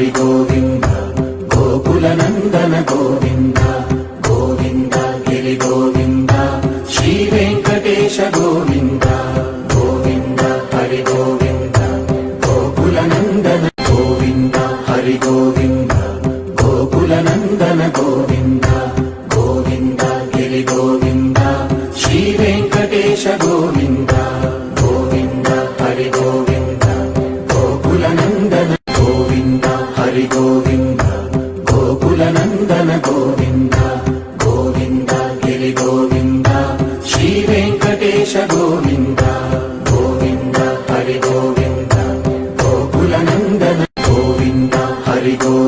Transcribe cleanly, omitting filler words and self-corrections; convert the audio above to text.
Hari Govinda Gokula Nandana Govinda Govinda Giri Govinda Shri Venkatesha Govinda Govinda Hari Govinda Gokula Nandana Govinda Hari Govinda Gokula Nandana Govinda Govinda Giri Govinda Shri Venkatesha Govinda Govinda Hari Govinda Gokula Nandana Govinda Hari Govinda Gokula Nandana Govinda Govinda Giri Govinda Shri Venkatesha Govinda Govinda Hari Govinda Gokula Nandana Govinda Hari Govinda